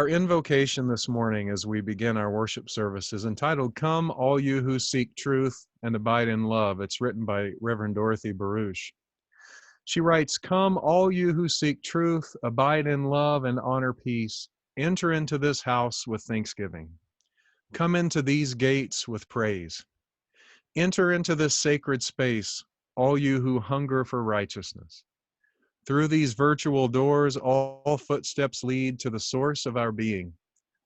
Our invocation this morning as we begin our worship service is entitled, Come All You Who Seek Truth and Abide in Love. It's written by Reverend Dorothy Baruch. She writes, Come all you who seek truth, abide in love and honor peace. Enter into this house with thanksgiving. Come into these gates with praise. Enter into this sacred space, all you who hunger for righteousness. Through these virtual doors, all footsteps lead to the source of our being,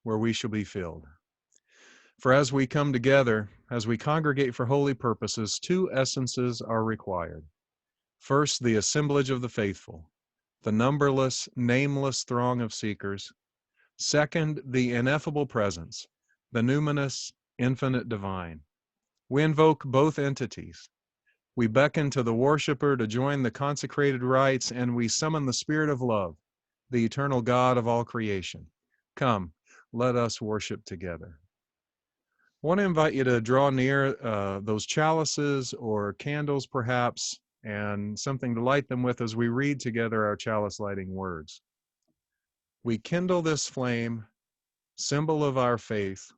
where we shall be filled. For as we come together, as we congregate for holy purposes, two essences are required. First, the assemblage of the faithful, the numberless, nameless throng of seekers. Second, the ineffable presence, the numinous, infinite divine. We invoke both entities. We beckon to the worshiper to join the consecrated rites, and we summon the Spirit of love, the eternal God of all creation. Come, let us worship together. I want to invite you to draw near those chalices or candles, perhaps, and something to light them with as we read together our chalice lighting words. We kindle this flame, symbol of our faith,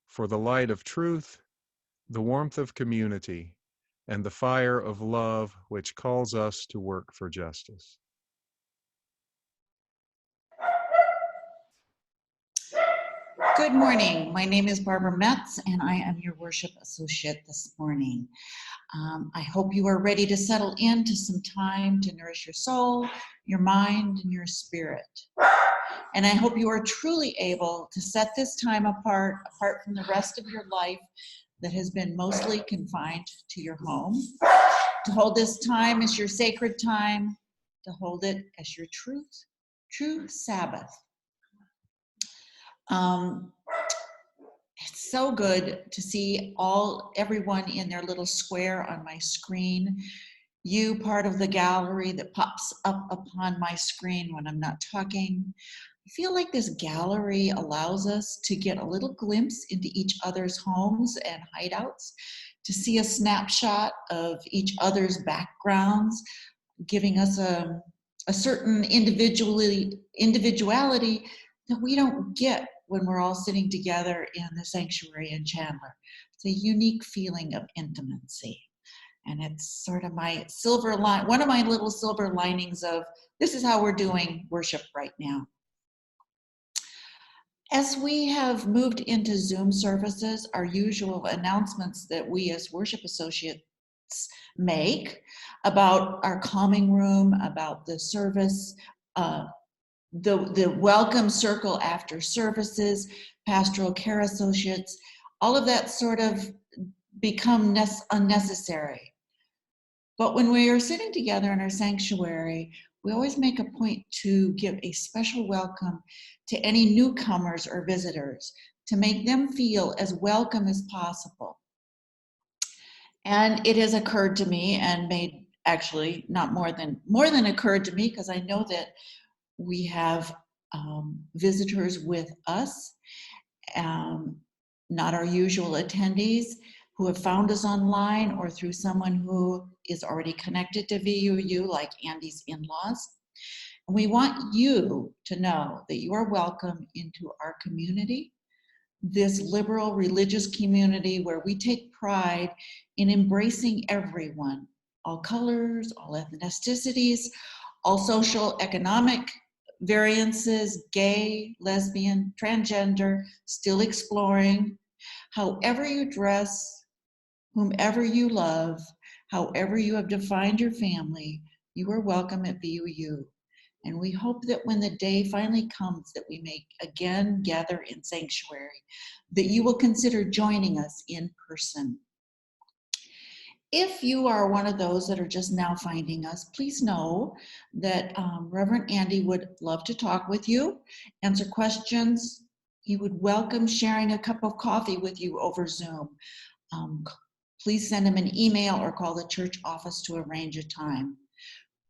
for the light of truth, the warmth of community, and the fire of love which calls us to work for justice. Good morning. My name is Barbara Metz, and I am your worship associate this morning. I hope you are ready to settle into some time to nourish your soul, your mind, and your spirit. And I hope you are truly able to set this time apart from the rest of your life that has been mostly confined to your home, to hold this time as your sacred time, to hold it as your true Sabbath. It's so good to see everyone in their little square on my screen. You, part of the gallery that pops up upon my screen when I'm not talking. I feel like this gallery allows us to get a little glimpse into each other's homes and hideouts, to see a snapshot of each other's backgrounds, giving us a certain individuality that we don't get when we're all sitting together in the sanctuary in Chandler. It's a unique feeling of intimacy. And it's sort of my one of my little silver linings of this is how we're doing worship right now. As we have moved into Zoom services, our usual announcements that we as worship associates make about our calming room, about the service, the welcome circle after services, pastoral care associates, all of that sort of become unnecessary. But when we are sitting together in our sanctuary, we always make a point to give a special welcome to any newcomers or visitors, to make them feel as welcome as possible. And it has occurred to me, and made actually not more than occurred to me, because I know that we have visitors with us, not our usual attendees, who have found us online or through someone who is already connected to VUU, like Andy's in-laws. And we want you to know that you are welcome into our community, this liberal religious community where we take pride in embracing everyone, all colors, all ethnicities, all social, economic variances, gay, lesbian, transgender, still exploring, however you dress, whomever you love, however you have defined your family, you are welcome at VUU. And we hope that when the day finally comes that we may again gather in sanctuary, that you will consider joining us in person. If you are one of those that are just now finding us, please know that Reverend Andy would love to talk with you, answer questions. He would welcome sharing a cup of coffee with you over Zoom. Please send him an email or call the church office to arrange a time.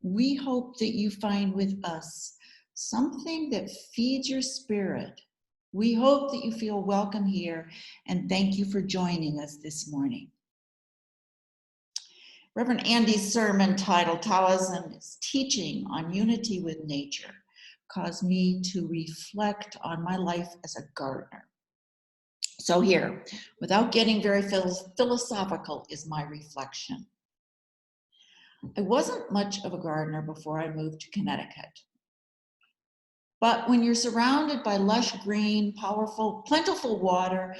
We hope that you find with us something that feeds your spirit. We hope that you feel welcome here, and thank you for joining us this morning. Reverend Andy's sermon titled Taoism is Teaching on Unity with Nature caused me to reflect on my life as a gardener. So here, without getting very philosophical, is my reflection. I wasn't much of a gardener before I moved to Connecticut. But when you're surrounded by lush green, powerful, plentiful water,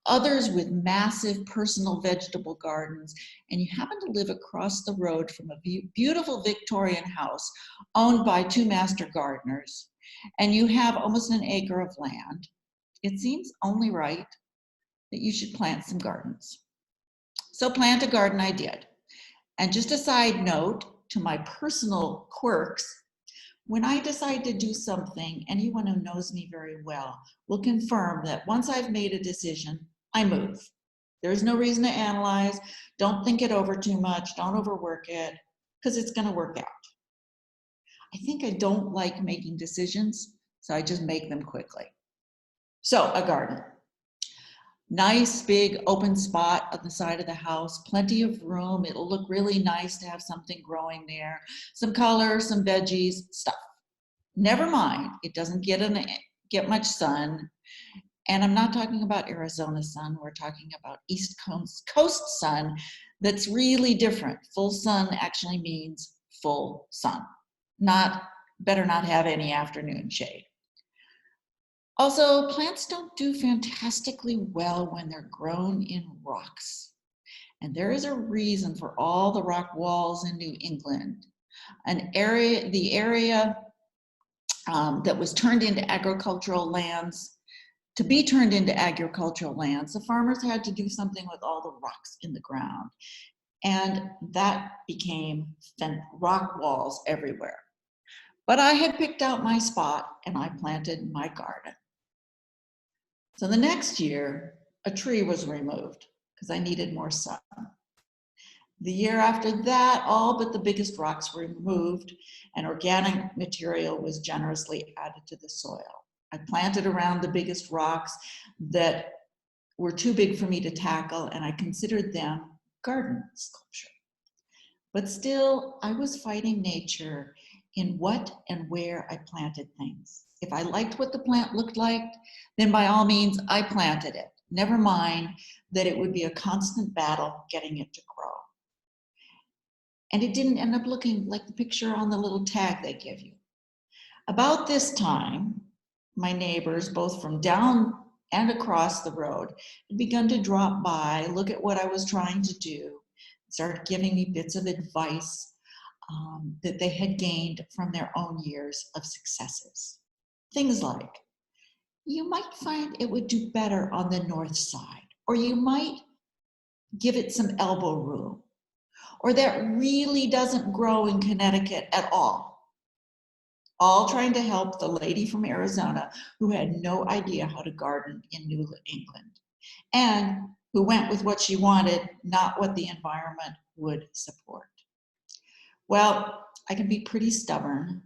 others with massive personal vegetable gardens, and you happen to live across the road from a beautiful Victorian house owned by two master gardeners, and you have almost an acre of land, it seems only right that you should plant some gardens. So plant a garden I did. And just a side note to my personal quirks, when I decide to do something, anyone who knows me very well will confirm that once I've made a decision, I move. There's no reason to analyze. Don't think it over too much. Don't overwork it, because it's going to work out. I think I don't like making decisions, so I just make them quickly. So a garden. Nice big open spot on the side of the house, plenty of room. It'll look really nice to have something growing there. Some color, some veggies, stuff. Never mind, it doesn't get much sun. And I'm not talking about Arizona sun, we're talking about East Coast sun that's really different. Full sun actually means full sun. Better not have any afternoon shade. Also, plants don't do fantastically well when they're grown in rocks. And there is a reason for all the rock walls in New England. The area that was turned into agricultural lands, to be turned into agricultural lands, the farmers had to do something with all the rocks in the ground. And that became rock walls everywhere. But I had picked out my spot and I planted my garden. So the next year, a tree was removed because I needed more sun. The year after that, all but the biggest rocks were removed and organic material was generously added to the soil. I planted around the biggest rocks that were too big for me to tackle, and I considered them garden sculpture. But still, I was fighting nature in what and where I planted things. If I liked what the plant looked like, then by all means, I planted it. Never mind that it would be a constant battle getting it to grow. And it didn't end up looking like the picture on the little tag they give you. About this time, my neighbors, both from down and across the road, had begun to drop by, look at what I was trying to do, started giving me bits of advice that they had gained from their own years of successes. Things like, you might find it would do better on the north side, or you might give it some elbow room, or that really doesn't grow in Connecticut at all. All trying to help the lady from Arizona who had no idea how to garden in New England and who went with what she wanted, not what the environment would support. Well, I can be pretty stubborn,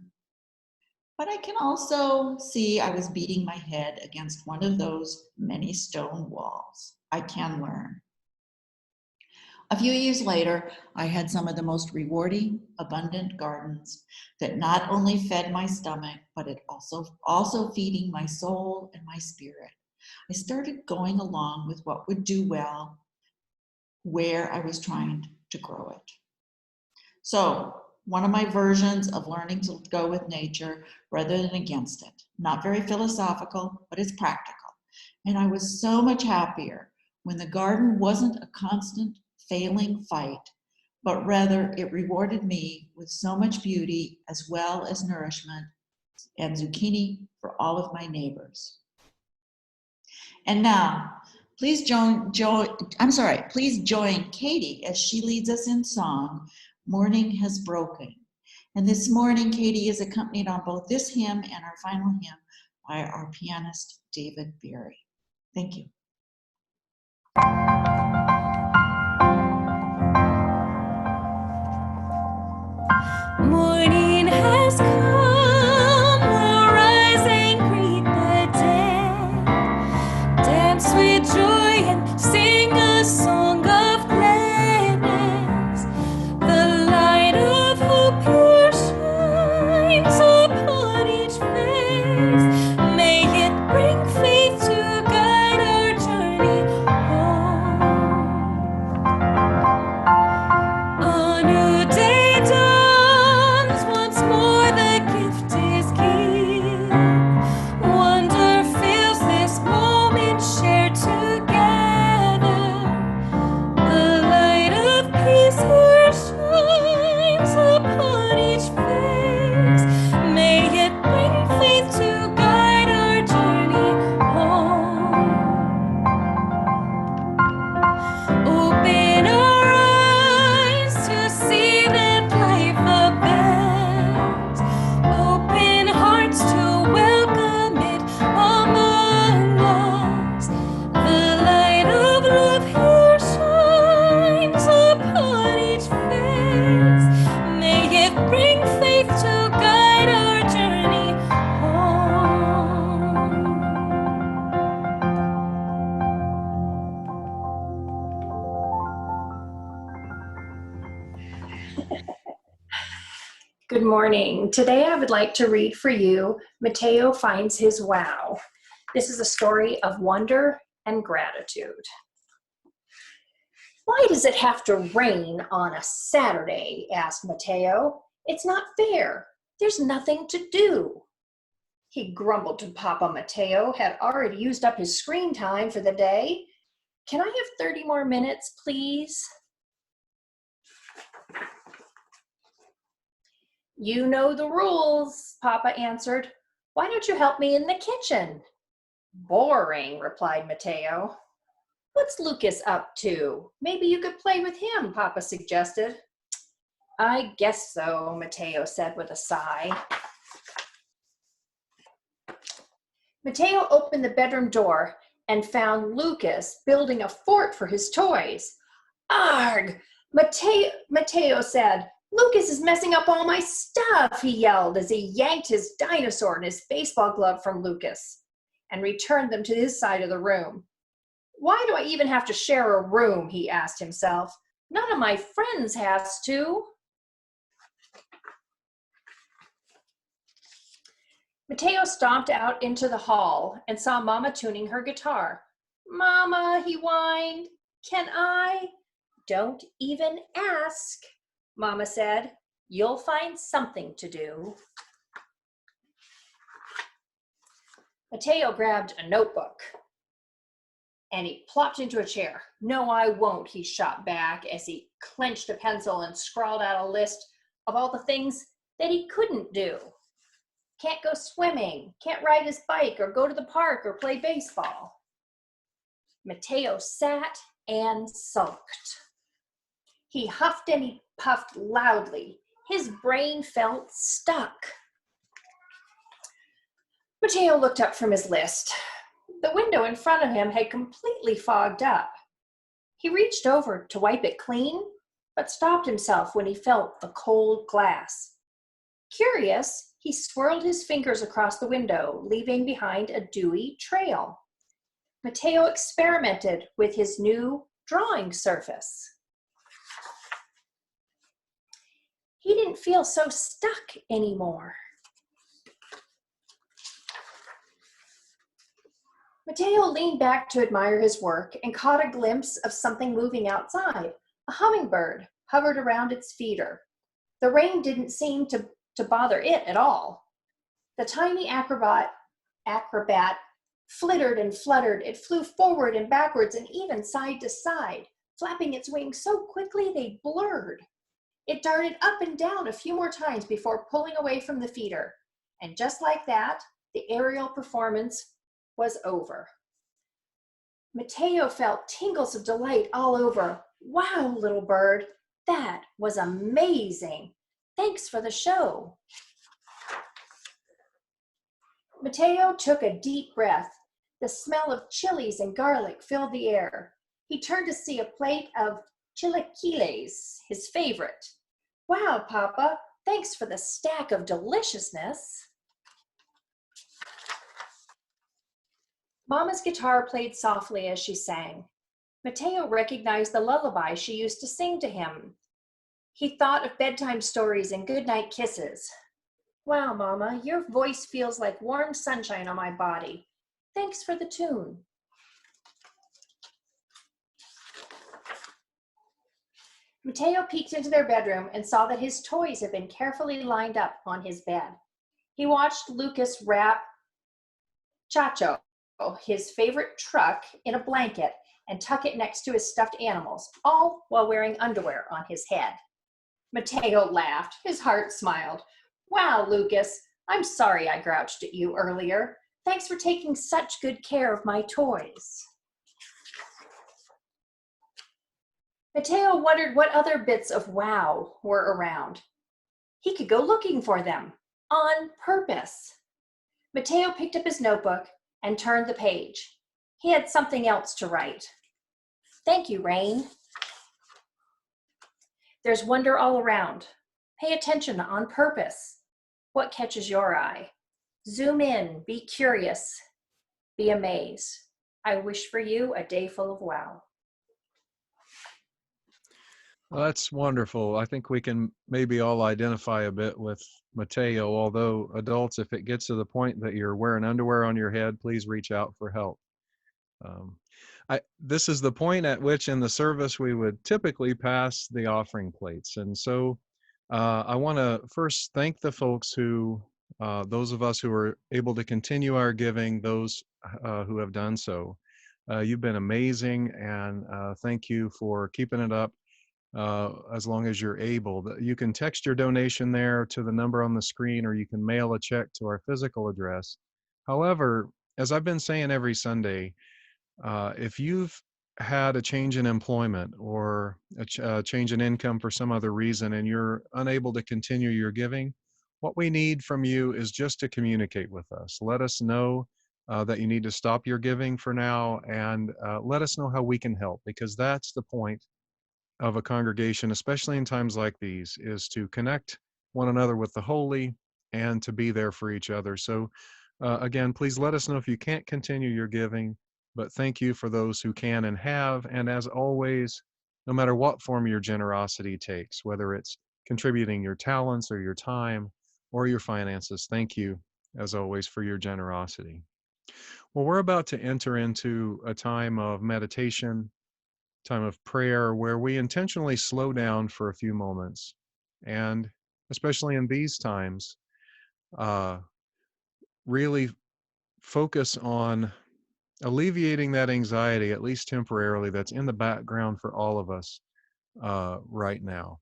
but I can also see I was beating my head against one of those many stone walls. I can learn. A few years later, I had some of the most rewarding, abundant gardens that not only fed my stomach, but it also feeding my soul and my spirit. I started going along with what would do well where I was trying to grow it. So, one of my versions of learning to go with nature rather than against it. Not very philosophical, but it's practical. And I was so much happier when the garden wasn't a constant failing fight, but rather it rewarded me with so much beauty as well as nourishment and zucchini for all of my neighbors. And now, please join Katie as she leads us in song, Morning Has Broken. And this morning, Katie is accompanied on both this hymn and our final hymn by our pianist, David Berry. Thank you. Morning has come, arise and greet the day. Dance with joy and sing a song of gladness. The light of hope pure shines upon each face. Good morning. Today I would like to read for you Mateo Finds His Wow. This is a story of wonder and gratitude. Why does it have to rain on a Saturday? Asked Mateo. It's not fair. There's nothing to do. He grumbled to Papa. Mateo had already used up his screen time for the day. Can I have 30 more minutes, please? You know the rules, Papa answered. Why don't you help me in the kitchen? Boring, replied Mateo. What's Lucas up to? Maybe you could play with him, Papa suggested. I guess so, Mateo said with a sigh. Mateo opened the bedroom door and found Lucas building a fort for his toys. Arg! Mateo said, Lucas is messing up all my stuff, he yelled as he yanked his dinosaur and his baseball glove from Lucas and returned them to his side of the room. Why do I even have to share a room, he asked himself. None of my friends has to. Mateo stomped out into the hall and saw Mama tuning her guitar. Mama, he whined, can I? Don't even ask, Mama said. You'll find something to do. Mateo grabbed a notebook and he plopped into a chair. No, I won't, he shot back as he clenched a pencil and scrawled out a list of all the things that he couldn't do. Can't go swimming, can't ride his bike or go to the park or play baseball. Mateo sat and sulked. He huffed and he puffed loudly. His brain felt stuck. Mateo looked up from his list. The window in front of him had completely fogged up. He reached over to wipe it clean, but stopped himself when he felt the cold glass. Curious, he swirled his fingers across the window, leaving behind a dewy trail. Mateo experimented with his new drawing surface. He didn't feel so stuck anymore. Mateo leaned back to admire his work and caught a glimpse of something moving outside. A hummingbird hovered around its feeder. The rain didn't seem to bother it at all. The tiny acrobat flittered and fluttered. It flew forward and backwards and even side to side, flapping its wings so quickly they blurred. It darted up and down a few more times before pulling away from the feeder. And just like that, the aerial performance was over. Mateo felt tingles of delight all over. Wow, little bird, that was amazing. Thanks for the show. Mateo took a deep breath. The smell of chilies and garlic filled the air. He turned to see a plate of chilaquiles, his favorite. Wow, Papa, thanks for the stack of deliciousness. Mama's guitar played softly as she sang. Mateo recognized the lullaby she used to sing to him. He thought of bedtime stories and goodnight kisses. Wow, Mama, your voice feels like warm sunshine on my body. Thanks for the tune. Mateo peeked into their bedroom and saw that his toys had been carefully lined up on his bed. He watched Lucas wrap Chacho, his favorite truck, in a blanket and tuck it next to his stuffed animals, all while wearing underwear on his head. Mateo laughed. His heart smiled. Wow, Lucas, I'm sorry I grouched at you earlier. Thanks for taking such good care of my toys. Mateo wondered what other bits of wow were around. He could go looking for them on purpose. Mateo picked up his notebook and turned the page. He had something else to write. Thank you, Rain. There's wonder all around. Pay attention on purpose. What catches your eye? Zoom in, be curious, be amazed. I wish for you a day full of wow. Well, that's wonderful. I think we can maybe all identify a bit with Mateo, although adults, if it gets to the point that you're wearing underwear on your head, please reach out for help. Um, this is the point at which in the service we would typically pass the offering plates. And so I want to first thank the folks who, those of us who are able to continue our giving, those who have done so. You've been amazing, and thank you for keeping it up as long as you're able. You can text your donation there to the number on the screen, or you can mail a check to our physical address. However, as I've been saying every Sunday, if you've had a change in employment or a change in income for some other reason and you're unable to continue your giving, what we need from you is just to communicate with us. Let us know that you need to stop your giving for now, and let us know how we can help, because that's the point of a congregation, especially in times like these, is to connect one another with the holy and to be there for each other. So, again, please let us know if you can't continue your giving, but thank you for those who can and have. And as always, no matter what form your generosity takes, whether it's contributing your talents or your time or your finances, thank you, as always, for your generosity. Well, we're about to enter into a time of meditation, time of prayer, where we intentionally slow down for a few moments. And especially in these times, uh, really focus on alleviating that anxiety, at least temporarily, that's in the background for all of us right now.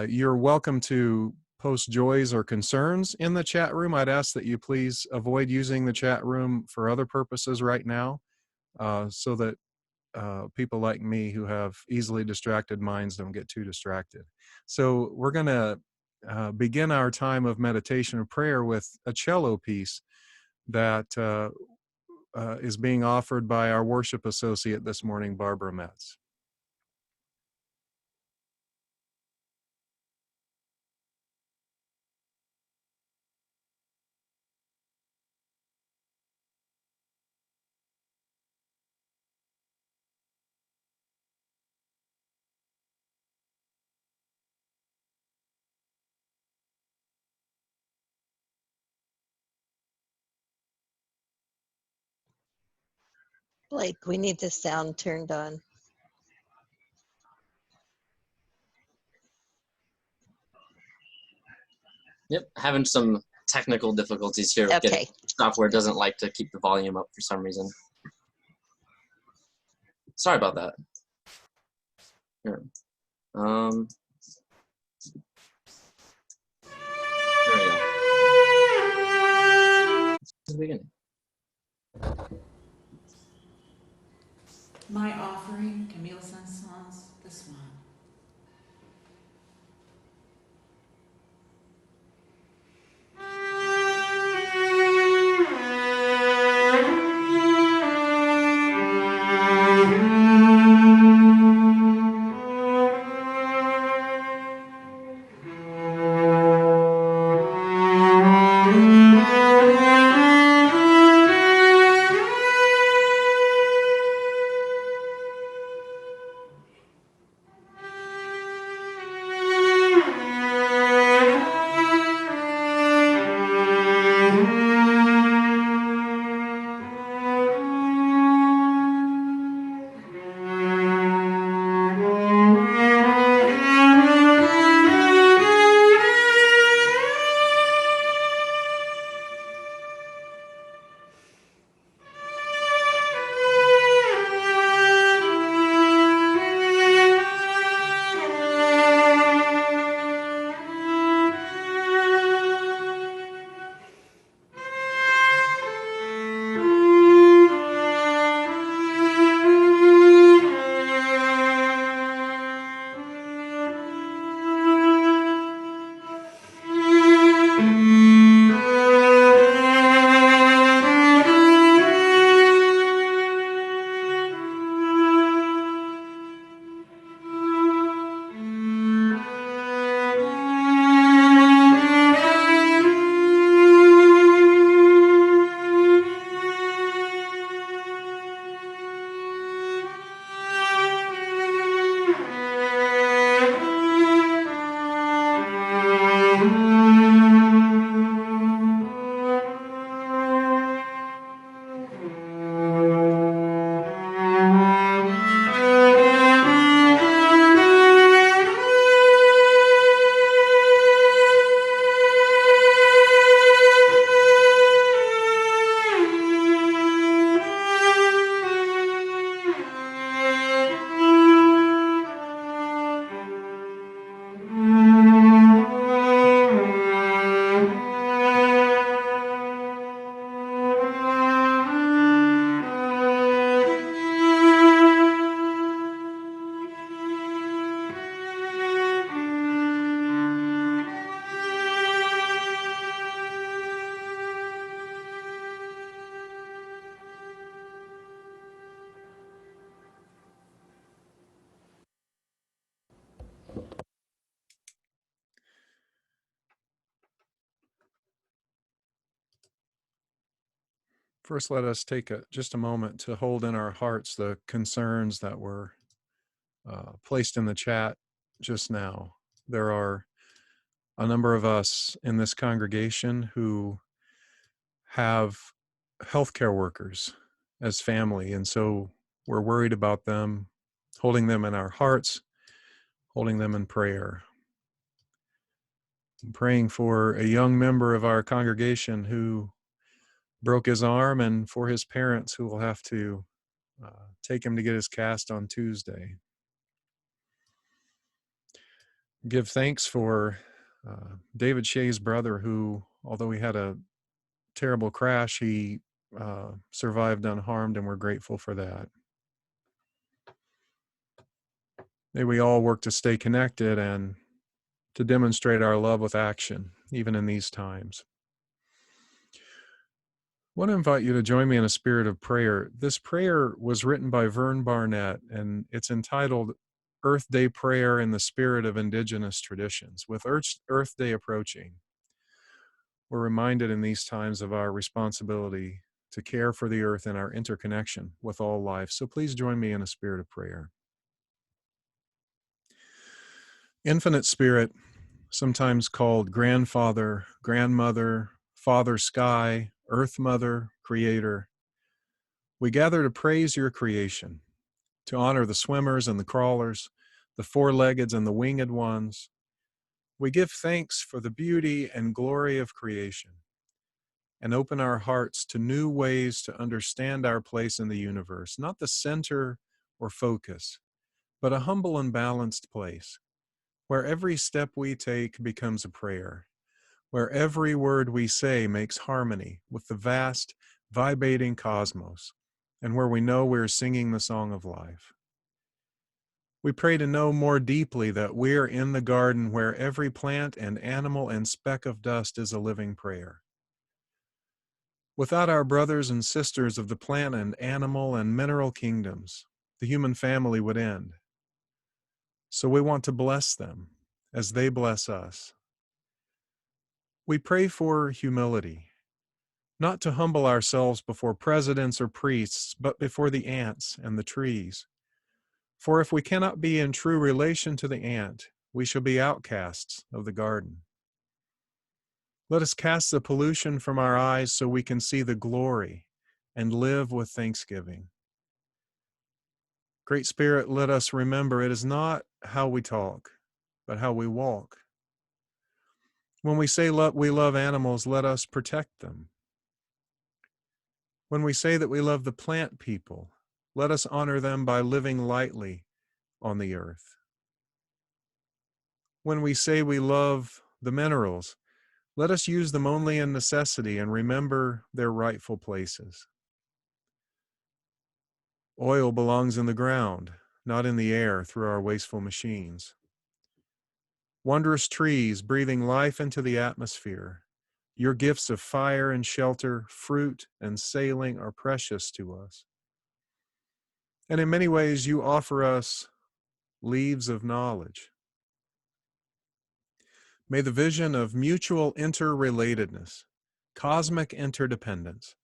You're welcome to post joys or concerns in the chat room. I'd ask that you please avoid using the chat room for other purposes right now, so that people like me who have easily distracted minds don't get too distracted. So we're going to begin our time of meditation and prayer with a cello piece that is being offered by our worship associate this morning, Barbara Metz. Blake, we need the sound turned on. Yep, having some technical difficulties here with Okay. getting software doesn't like to keep the volume up for some reason. Sorry about that. Here. There we go. This is the beginning. My offering, Camille Saint-Saëns, this one. First, let us take just a moment to hold in our hearts the concerns that were placed in the chat just now. There are a number of us in this congregation who have healthcare workers as family, and so we're worried about them, holding them in our hearts, holding them in prayer. I'm praying for a young member of our congregation who broke his arm, and for his parents who will have to take him to get his cast on Tuesday. Give thanks for David Shea's brother, who, although he had a terrible crash, he survived unharmed, and we're grateful for that. May we all work to stay connected and to demonstrate our love with action, even in these times. I want to invite you to join me in a spirit of prayer. This prayer was written by Vern Barnett, and it's entitled Earth Day Prayer in the Spirit of Indigenous Traditions. With Earth Day approaching, we're reminded in these times of our responsibility to care for the earth and our interconnection with all life. So please join me in a spirit of prayer. Infinite Spirit, sometimes called Grandfather, Grandmother, Father Sky, Earth Mother, Creator, we gather to praise your creation, to honor the swimmers and the crawlers, the four-legged and the winged ones. We give thanks for the beauty and glory of creation and open our hearts to new ways to understand our place in the universe, not the center or focus, but a humble and balanced place where every step we take becomes a prayer, where every word we say makes harmony with the vast, vibrating cosmos, and where we know we're singing the song of life. We pray to know more deeply that we're in the garden where every plant and animal and speck of dust is a living prayer. Without our brothers and sisters of the plant and animal and mineral kingdoms, the human family would end. So we want to bless them as they bless us. We pray for humility, not to humble ourselves before presidents or priests, but before the ants and the trees. For if we cannot be in true relation to the ant, we shall be outcasts of the garden. Let us cast the pollution from our eyes so we can see the glory and live with thanksgiving. Great Spirit, let us remember it is not how we talk, but how we walk. When we say we love animals, let us protect them. When we say that we love the plant people, let us honor them by living lightly on the earth. When we say we love the minerals, let us use them only in necessity and remember their rightful places. Oil belongs in the ground, not in the air through our wasteful machines. Wondrous trees breathing life into the atmosphere, your gifts of fire and shelter, fruit and sailing are precious to us. And in many ways, you offer us leaves of knowledge. May the vision of mutual interrelatedness, cosmic interdependence,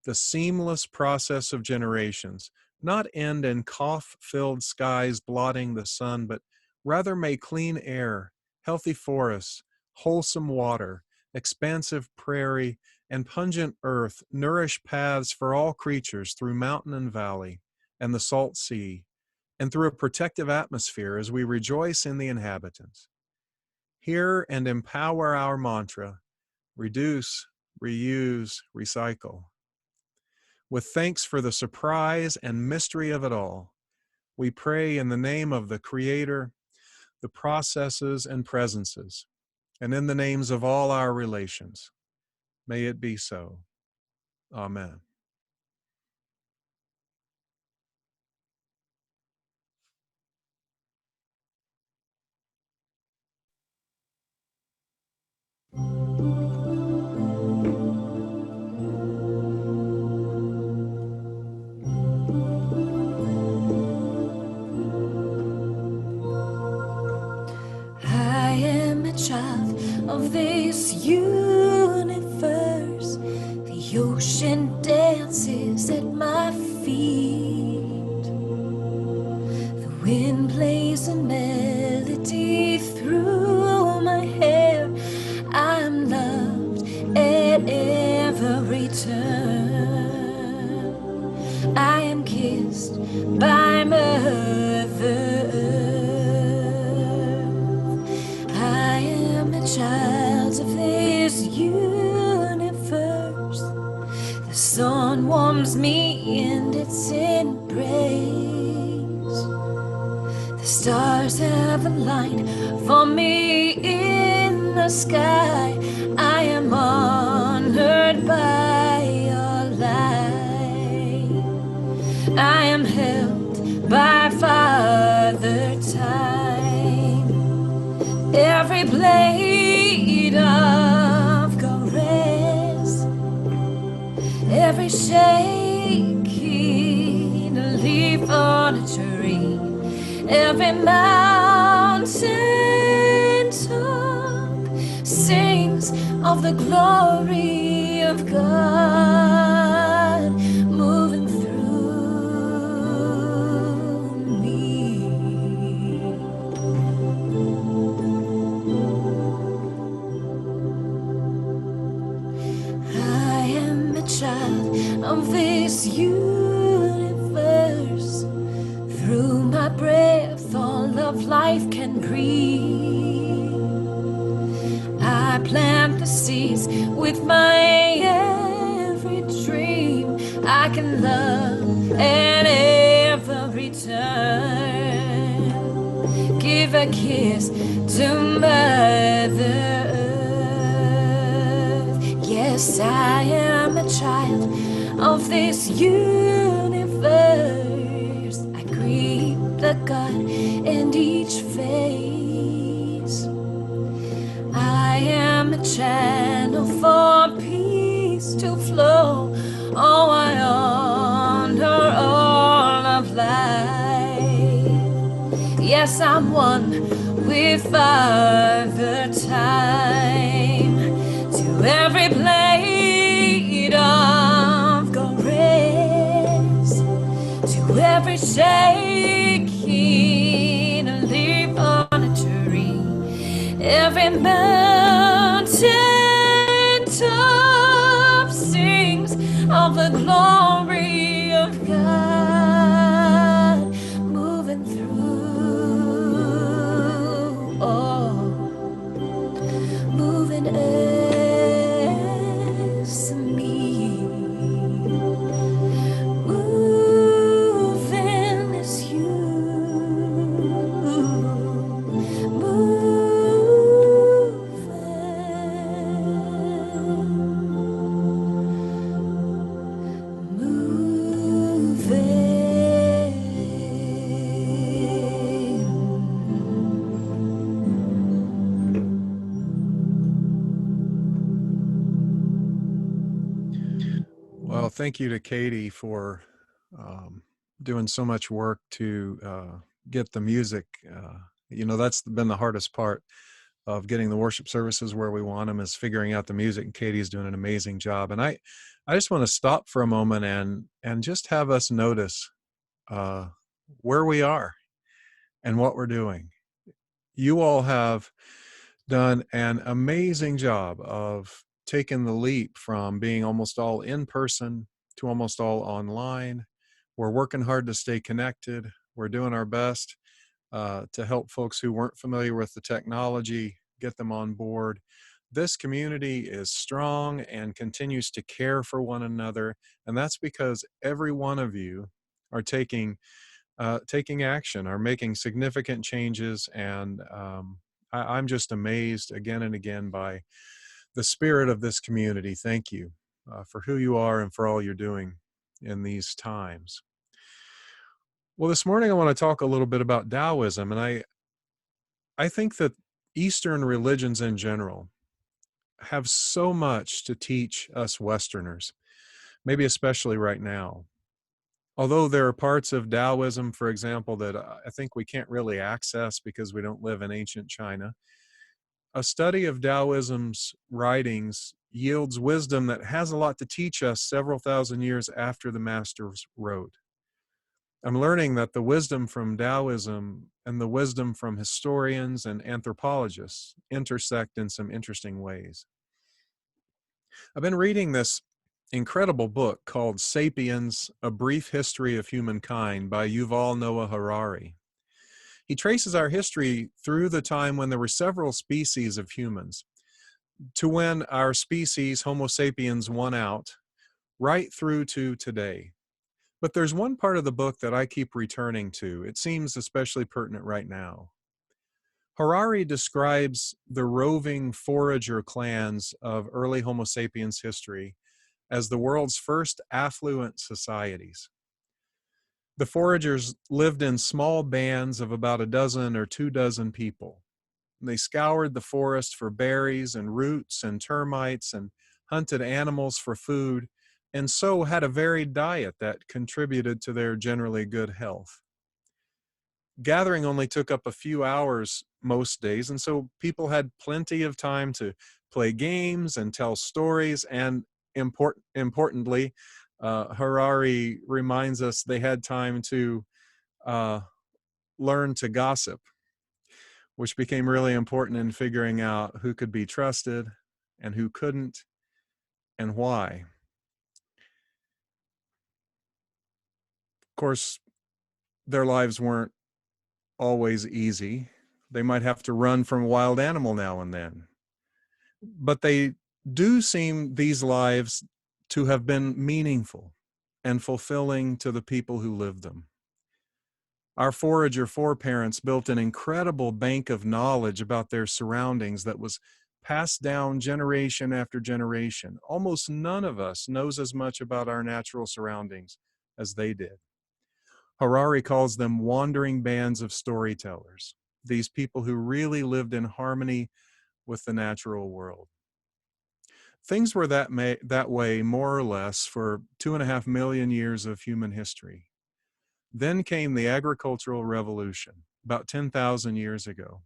the seamless process of generations, not end in cough-filled skies blotting the sun, but rather may clean air, healthy forests, wholesome water, expansive prairie, and pungent earth nourish paths for all creatures through mountain and valley and the salt sea, and through a protective atmosphere as we rejoice in the inhabitants. Hear and empower our mantra, reduce, reuse, recycle. With thanks for the surprise and mystery of it all, we pray in the name of the Creator, the processes and presences, and in the names of all our relations. May it be so. Amen. I am a child of this universe, the ocean, day flows a melody through my hair. I am loved at every turn. I am kissed by Mother Earth. I am a child of this universe. The sun warms me in its embrace. The stars have aligned for me in the sky. I am honored by your light. I am held by Father Time. Every blade of grass, every shaking leaf on a tree, every mountain top sings of the glory of God moving through me. I am a child of this universe. Through my breath, all of life can breathe. I plant the seeds with my every dream. I can love at every turn. Give a kiss to Mother Earth. Yes, I am a child of this universe. I greet the God in each face. I am a channel for peace to flow. Oh, I honor all of life. Yes, I'm one with Father Time. To every blade of grass, to every shaking leaf on a tree, every mountain top sings of the glory of God moving through, oh, moving us and me, moving as you Well, thank you to Katie for doing so much work to get the music. That's been the hardest part of getting the worship services where we want them, is figuring out the music. And Katie's doing an amazing job. And I just want to stop for a moment and just have us notice where we are and what we're doing. You all have done an amazing job of taking the leap from being almost all in person to almost all online. We're working hard to stay connected. We're doing our best to help folks who weren't familiar with the technology, get them on board. This community is strong and continues to care for one another. And that's because every one of you are taking action, are making significant changes. And I'm just amazed again and again by the spirit of this community. Thank you for who you are and for all you're doing in these times. Well, this morning I want to talk a little bit about Taoism. And I think that Eastern religions in general have so much to teach us Westerners, maybe especially right now. Although there are parts of Taoism, for example, that I think we can't really access because we don't live in ancient China, a study of Taoism's writings yields wisdom that has a lot to teach us several thousand years after the masters wrote. I'm learning that the wisdom from Taoism and the wisdom from historians and anthropologists intersect in some interesting ways. I've been reading this incredible book called Sapiens, A Brief History of Humankind by Yuval Noah Harari. He traces our history through the time when there were several species of humans to when our species, Homo sapiens, won out, right through to today. But there's one part of the book that I keep returning to. It seems especially pertinent right now. Harari describes the roving forager clans of early Homo sapiens history as the world's first affluent societies. The foragers lived in small bands of about a dozen or 24 people. They scoured the forest for berries and roots and termites and hunted animals for food, and so had a varied diet that contributed to their generally good health. Gathering only took up a few hours most days, and so people had plenty of time to play games and tell stories, and importantly, Harari reminds us they had time to learn to gossip, which became really important in figuring out who could be trusted and who couldn't and why. Of course, their lives weren't always easy. They might have to run from a wild animal now and then. But they do seem, these lives, to have been meaningful and fulfilling to the people who lived them. Our forager foreparents built an incredible bank of knowledge about their surroundings that was passed down generation after generation. Almost none of us knows as much about our natural surroundings as they did. Harari calls them wandering bands of storytellers, these people who really lived in harmony with the natural world. Things were that way more or less for 2.5 million years of human history. Then came the agricultural revolution, about 10,000 years ago,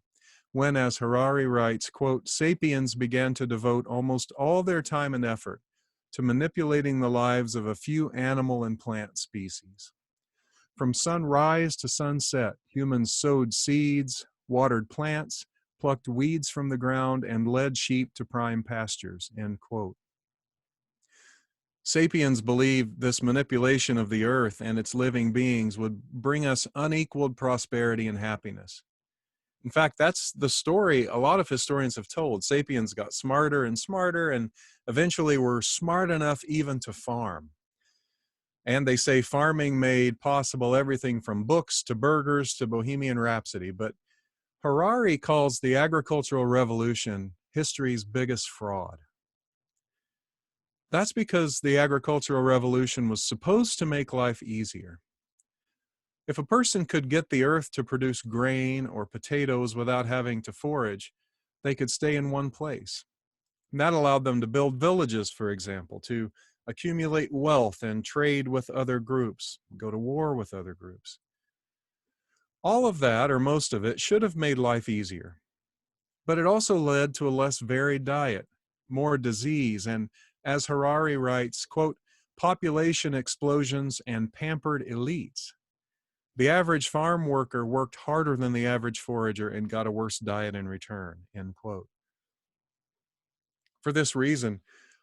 when, as Harari writes, quote, sapiens began to devote almost all their time and effort to manipulating the lives of a few animal and plant species. From sunrise to sunset, humans sowed seeds, watered plants, plucked weeds from the ground, and led sheep to prime pastures, end quote. Sapiens believed this manipulation of the earth and its living beings would bring us unequaled prosperity and happiness. In fact, that's the story a lot of historians have told. Sapiens got smarter and smarter and eventually were smart enough even to farm. And they say farming made possible everything from books to burgers to Bohemian Rhapsody. But Harari calls the agricultural revolution history's biggest fraud. That's because the agricultural revolution was supposed to make life easier. If a person could get the earth to produce grain or potatoes without having to forage, they could stay in one place. And that allowed them to build villages, for example, to accumulate wealth and trade with other groups, go to war with other groups. All of that, or most of it, should have made life easier. But it also led to a less varied diet, more disease, and, as Harari writes, quote, population explosions and pampered elites. The average farm worker worked harder than the average forager and got a worse diet in return, end quote. For this reason,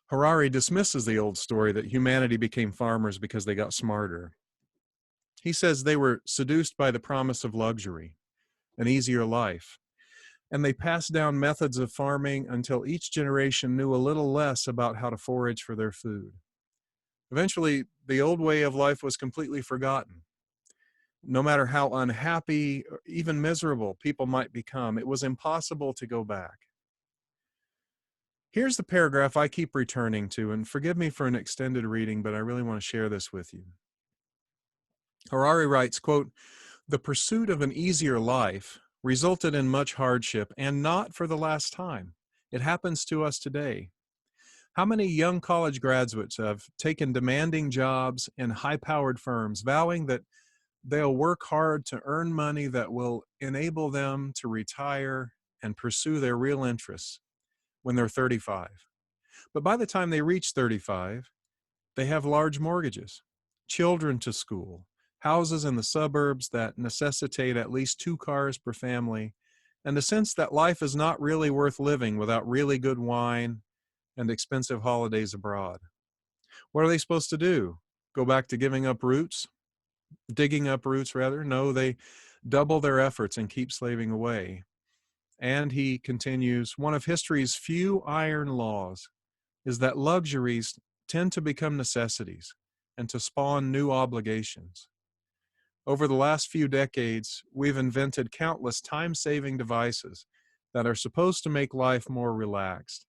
Harari dismisses the old story that humanity became farmers because they got smarter. He says they were seduced by the promise of luxury, an easier life, and they passed down methods of farming until each generation knew a little less about how to forage for their food. Eventually, the old way of life was completely forgotten. No matter how unhappy or even miserable people might become, it was impossible to go back. Here's the paragraph I keep returning to, and forgive me for an extended reading, but I really want to share this with you. Harari writes, quote, the pursuit of an easier life resulted in much hardship, and not for the last time. It happens to us today. How many young college graduates have taken demanding jobs in high-powered firms, vowing that they'll work hard to earn money that will enable them to retire and pursue their real interests when they're 35. But by the time they reach 35, they have large mortgages, children to school, houses in the suburbs that necessitate at least 2 cars per family, and the sense that life is not really worth living without really good wine and expensive holidays abroad. What are they supposed to do? Go back to digging up roots rather? No, they double their efforts and keep slaving away. And he continues, one of history's few iron laws is that luxuries tend to become necessities and to spawn new obligations. Over the last few decades, we've invented countless time-saving devices that are supposed to make life more relaxed.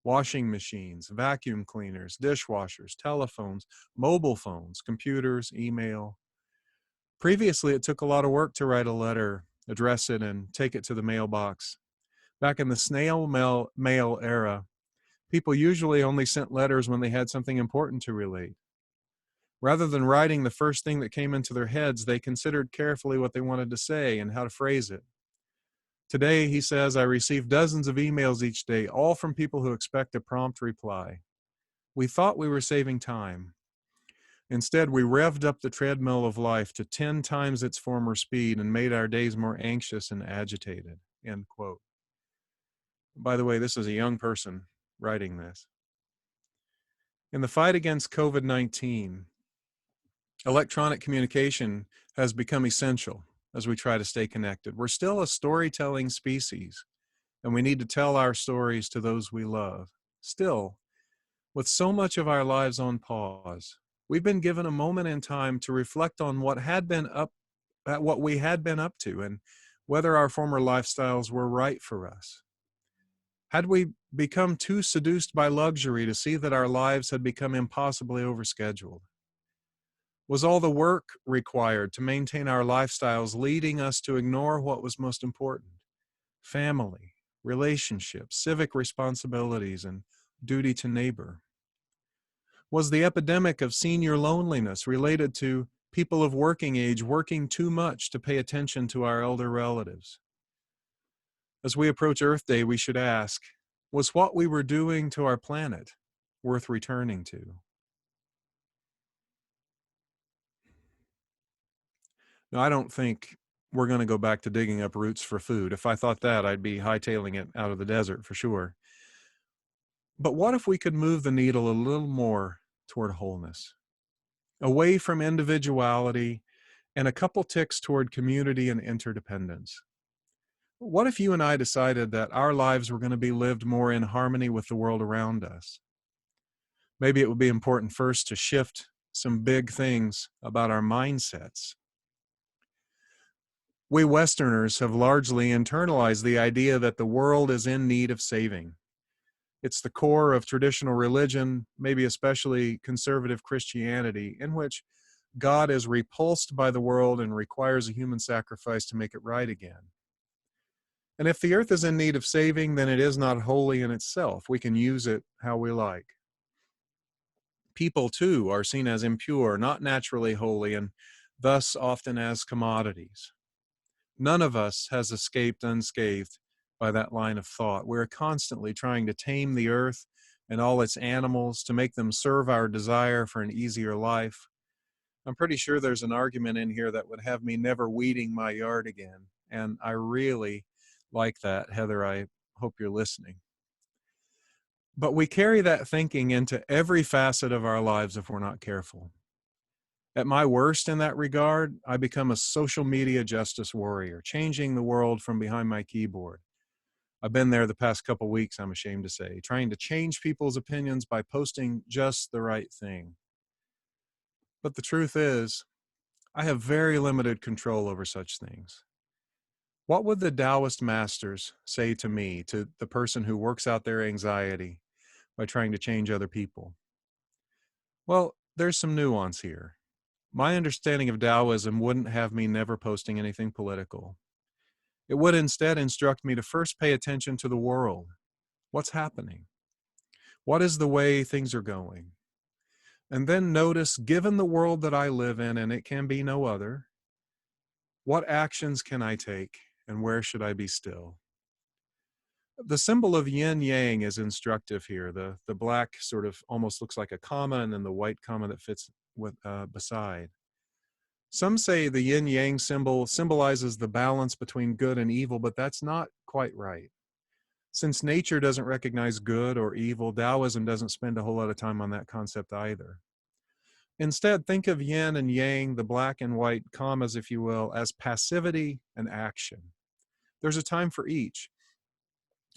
Washing machines, vacuum cleaners, dishwashers, telephones, mobile phones, computers, email. Previously, it took a lot of work to write a letter, address it, and take it to the mailbox. Back in the snail mail era, people usually only sent letters when they had something important to relate. Rather than writing the first thing that came into their heads, they considered carefully what they wanted to say and how to phrase it. Today, he says, I receive dozens of emails each day, all from people who expect a prompt reply. We thought we were saving time. Instead, we revved up the treadmill of life to 10 times its former speed and made our days more anxious and agitated. End quote. By the way, this is a young person writing this. In the fight against COVID-19, electronic communication has become essential as we try to stay connected. We're still a storytelling species, and we need to tell our stories to those we love. Still, with so much of our lives on pause, we've been given a moment in time to reflect on what we had been up to and whether our former lifestyles were right for us. Had we become too seduced by luxury to see that our lives had become impossibly overscheduled? Was all the work required to maintain our lifestyles leading us to ignore what was most important? Family, relationships, civic responsibilities, and duty to neighbor. Was the epidemic of senior loneliness related to people of working age working too much to pay attention to our elder relatives? As we approach Earth Day, we should ask, was what we were doing to our planet worth returning to? Now, I don't think we're going to go back to digging up roots for food. If I thought that, I'd be hightailing it out of the desert for sure. But what if we could move the needle a little more toward wholeness, away from individuality and a couple ticks toward community and interdependence? What if you and I decided that our lives were going to be lived more in harmony with the world around us? Maybe it would be important first to shift some big things about our mindsets. We Westerners have largely internalized the idea that the world is in need of saving. It's the core of traditional religion, maybe especially conservative Christianity, in which God is repulsed by the world and requires a human sacrifice to make it right again. And if the earth is in need of saving, then it is not holy in itself. We can use it how we like. People, too, are seen as impure, not naturally holy, and thus often as commodities. None of us has escaped unscathed by that line of thought. We're constantly trying to tame the earth and all its animals to make them serve our desire for an easier life. I'm pretty sure there's an argument in here that would have me never weeding my yard again. And I really like that, Heather. I hope you're listening. But we carry that thinking into every facet of our lives if we're not careful. At my worst in that regard, I become a social media justice warrior, changing the world from behind my keyboard. I've been there the past couple weeks, I'm ashamed to say, trying to change people's opinions by posting just the right thing. But the truth is, I have very limited control over such things. What would the Taoist masters say to me, to the person who works out their anxiety by trying to change other people? Well, there's some nuance here. My understanding of Taoism wouldn't have me never posting anything political. It would instead instruct me to first pay attention to the world. What's happening? What is the way things are going? And then notice, given the world that I live in, and it can be no other, what actions can I take and where should I be still? The symbol of yin yang is instructive here. The black sort of almost looks like a comma and then the white comma that fits with beside. Some say the yin yang symbol symbolizes the balance between good and evil, but that's not quite right. Since nature doesn't recognize good or evil, Taoism doesn't spend a whole lot of time on that concept either. Instead, think of yin and yang, the black and white commas, if you will, as passivity and action. There's a time for each.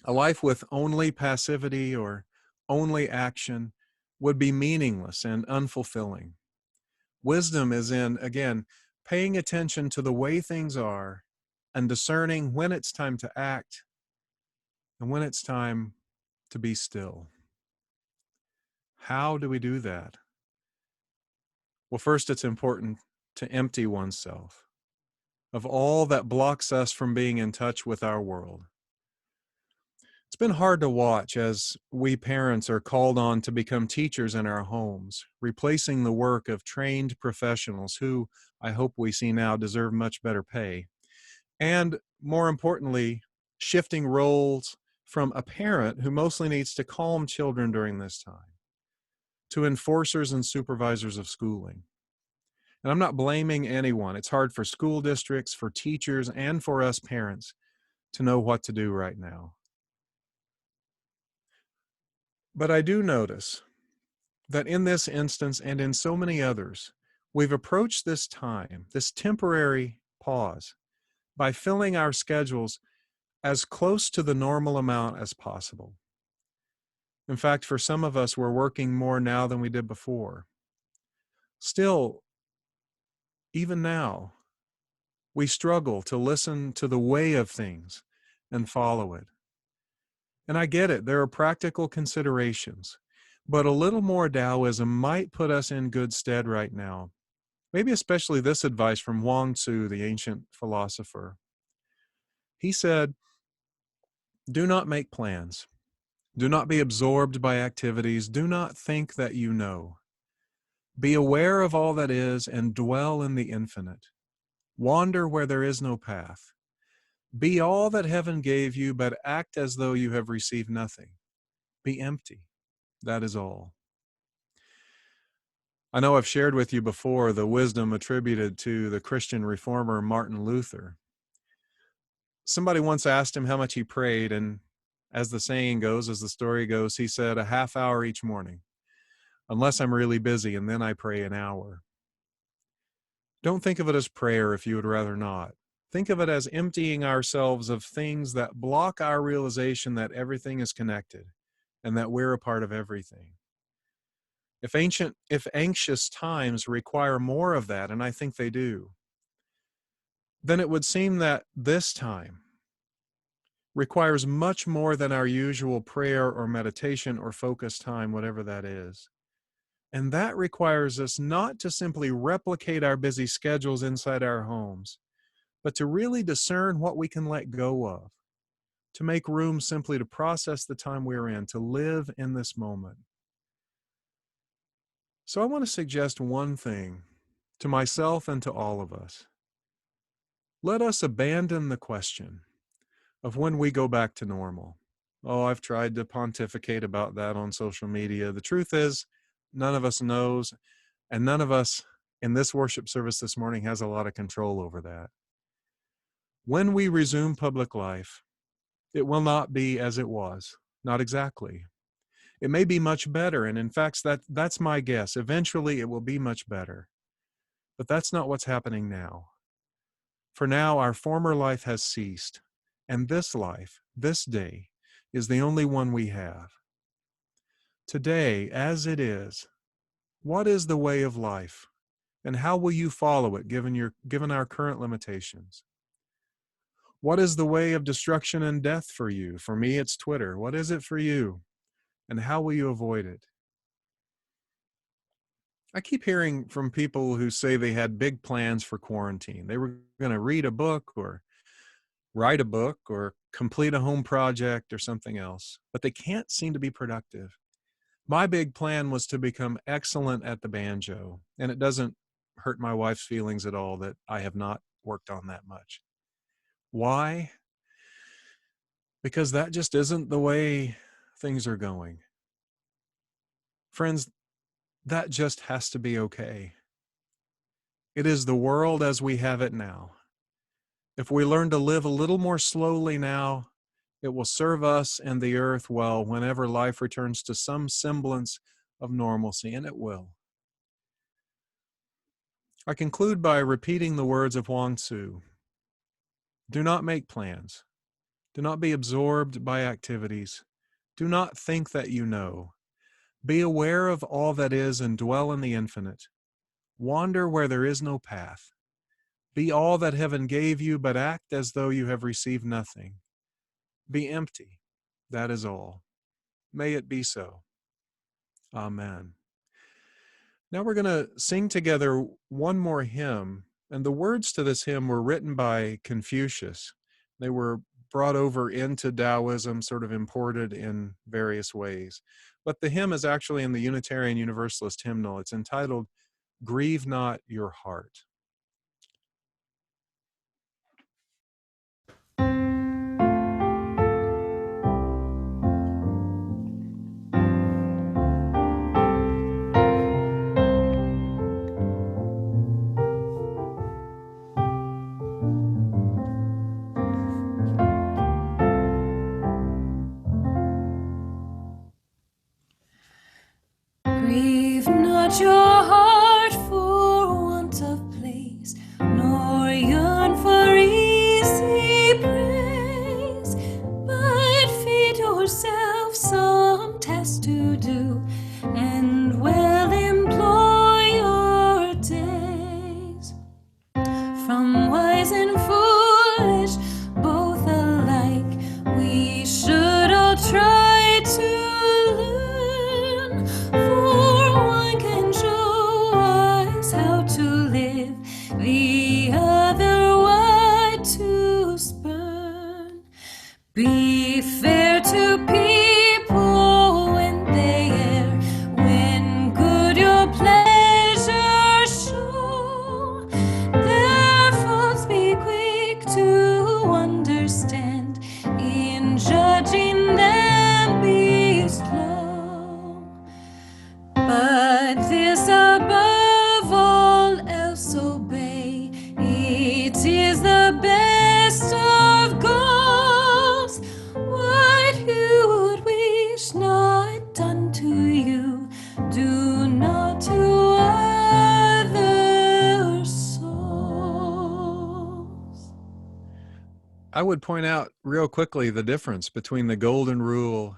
A life with only passivity or only action would be meaningless and unfulfilling. Wisdom is in, again, paying attention to the way things are and discerning when it's time to act and when it's time to be still. How do we do that? Well, first, it's important to empty oneself of all that blocks us from being in touch with our world. It's been hard to watch as we parents are called on to become teachers in our homes, replacing the work of trained professionals who, I hope we see now, deserve much better pay. And more importantly, shifting roles from a parent who mostly needs to calm children during this time to enforcers and supervisors of schooling. And I'm not blaming anyone. It's hard for school districts, for teachers, and for us parents to know what to do right now. But I do notice that in this instance and in so many others, we've approached this time, this temporary pause, by filling our schedules as close to the normal amount as possible. In fact, for some of us, we're working more now than we did before. Still, even now, we struggle to listen to the way of things and follow it. And I get it, there are practical considerations, but a little more Taoism might put us in good stead right now. Maybe especially this advice from Wang Tzu, the ancient philosopher. He said, "Do not make plans. Do not be absorbed by activities. Do not think that you know. Be aware of all that is and dwell in the infinite. Wander where there is no path. Be all that heaven gave you, but act as though you have received nothing. Be empty. That is all." I know I've shared with you before the wisdom attributed to the Christian reformer Martin Luther. Somebody once asked him how much he prayed, and as the saying goes, as the story goes, he said, "A half hour each morning, unless I'm really busy, and then I pray an hour." Don't think of it as prayer if you would rather not. Think of it as emptying ourselves of things that block our realization that everything is connected and that we're a part of everything. If anxious times require more of that, and I think they do, then it would seem that this time requires much more than our usual prayer or meditation or focus time, whatever that is. And that requires us not to simply replicate our busy schedules inside our homes, but to really discern what we can let go of, to make room simply to process the time we're in, to live in this moment. So I want to suggest one thing to myself and to all of us. Let us abandon the question of when we go back to normal. Oh, I've tried to pontificate about that on social media. The truth is, none of us knows, and none of us in this worship service this morning has a lot of control over that. When we resume public life, it will not be as it was, not exactly. It may be much better, and in fact, that's my guess. Eventually, it will be much better. But that's not what's happening now. For now, our former life has ceased, and this life, this day, is the only one we have. Today, as it is, what is the way of life, and how will you follow it given our current limitations? What is the way of destruction and death for you? For me, it's Twitter. What is it for you? And how will you avoid it? I keep hearing from people who say they had big plans for quarantine. They were going to read a book or write a book or complete a home project or something else, but they can't seem to be productive. My big plan was to become excellent at the banjo, and it doesn't hurt my wife's feelings at all that I have not worked on that much. Why? Because that just isn't the way things are going. Friends, that just has to be okay. It is the world as we have it now. If we learn to live a little more slowly now, it will serve us and the earth well whenever life returns to some semblance of normalcy, and it will. I conclude by repeating the words of Huang Tzu. Do not make plans. Do not be absorbed by activities. Do not think that you know. Be aware of all that is and dwell in the infinite. Wander where there is no path. Be all that heaven gave you, but act as though you have received nothing. Be empty. That is all. May it be so. Amen. Now we're going to sing together one more hymn, and the words to this hymn were written by Confucius. They were brought over into Taoism, sort of imported in various ways. But the hymn is actually in the Unitarian Universalist hymnal. It's entitled, Grieve Not Your Heart. Grieve not your heart for want of place, nor yearn for easy praise, but feed yourself some task to do, and well employ your days. From wise and foolish, both alike, we should all try to learn, for one can show us how to live, the other what to spurn. Be fair to people when they err, when good your pleasure show. Their faults be quick to understand, in judging them be slow. But this above all else obey, it is the best of goals. What you would wish not done to you, do not to other souls. I would point out real quickly the difference between the Golden Rule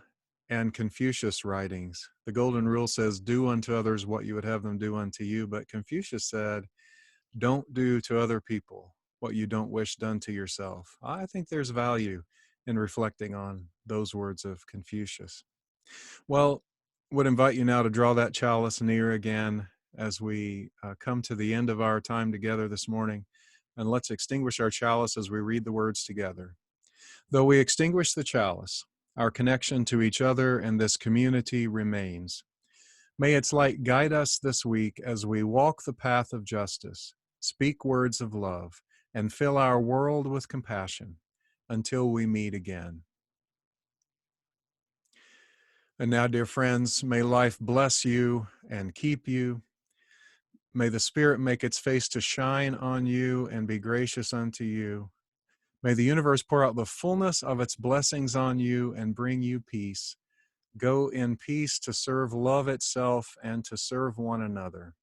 and Confucius writings. The Golden Rule says, do unto others what you would have them do unto you, but Confucius said, don't do to other people what you don't wish done to yourself. I think there's value in reflecting on those words of Confucius. Well, would invite you now to draw that chalice near again as we come to the end of our time together this morning. And let's extinguish our chalice as we read the words together. Though we extinguish the chalice, our connection to each other and this community remains. May its light guide us this week as we walk the path of justice, speak words of love, and fill our world with compassion until we meet again. And now, dear friends, may life bless you and keep you. May the Spirit make its face to shine on you and be gracious unto you. May the universe pour out the fullness of its blessings on you and bring you peace. Go in peace to serve love itself and to serve one another.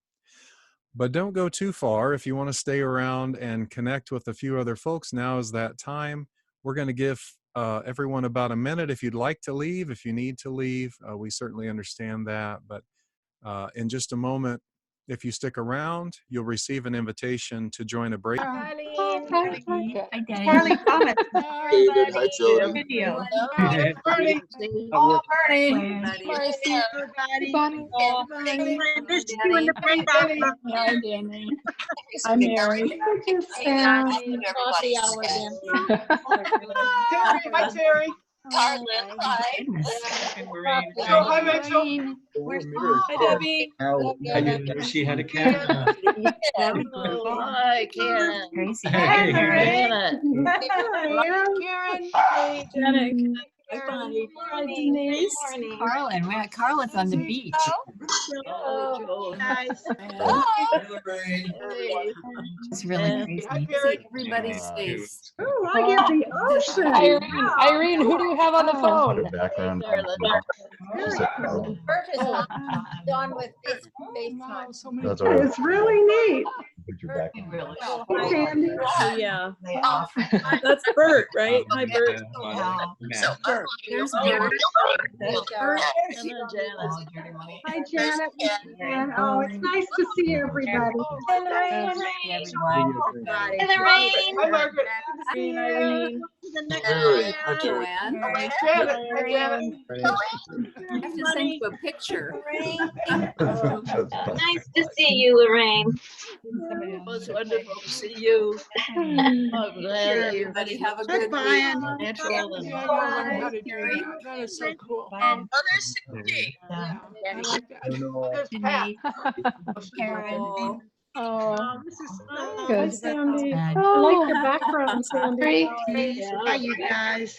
But don't go too far. If you want to stay around and connect with a few other folks, now is that time. We're going to give everyone about a minute if you'd like to leave, if you need to leave. We certainly understand that. But in just a moment, if you stick around, you'll receive an invitation to join a break. Hi, Charlie. Comments. David, hi, Jody. Video. Burning. All burning. Marcy, everybody. All burning. I missed you in the playground. Hi, Danny. I'm Mary. Coffee hour, Dan. Terry, hi, Terry. Carlin, hi. Oh, hi, Rachel. Hi, Debbie. I didn't know she had a camera. Hi, Karen. Hi, Mary. Karen. Hey, Janet. Hi, Hi, Denise. Carlin, we're at Carlin's on the beach. Oh, guys. It's really Yeah. crazy. Hi, Perry. Everybody's face. Oh, I get the ocean. Irene, who do you have on the phone? Background. Bert is on with FaceTime. That's all right. It's really neat. Put your back on. Really. Hey, Sandy. Yeah. That's Bert, right? Hi, Bert. So Bert, there's Bert. Bert. Hi, Janet. And, oh, it's nice to see everybody. Everyone. Hi, Margaret. Irene. Joanne. Janet. Hi, Janet. I have to send you a picture. Nice to see you, Lorraine. It was wonderful to see you. Oh, glad you. Everybody have a good Bye, week. Natural and. Yeah, I gotta learn how to do that. That is so cool. And I like that. There's Pat. Karen. Oh, this is Good. Sandy. And I like your background, Sandy. Great. Hi, you guys.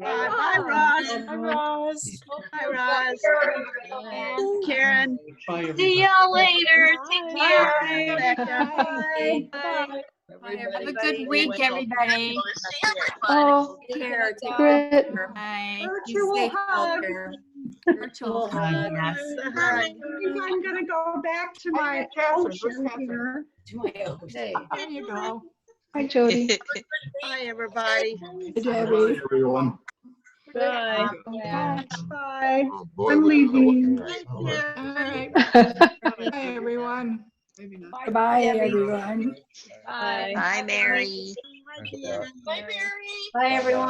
Hi, Ross. Hi, Ross. Hi, Ross. And Karen. see y'all later. Take care. Bye, Becca. Bye. Bye. Have a good week, everybody. Oh, Take care. Take great. care. Bye. Be Virtual safe out hug. there. Virtual hug. Yes. I think I'm gonna go back to my ocean here. There you go. Hi, Jody. Hi, everybody. Debbie. Everyone. Bye. Bye. Bye. I'm leaving. All right. Bye, everyone. Bye, everyone. Bye. Bye, Mary. Bye, everyone.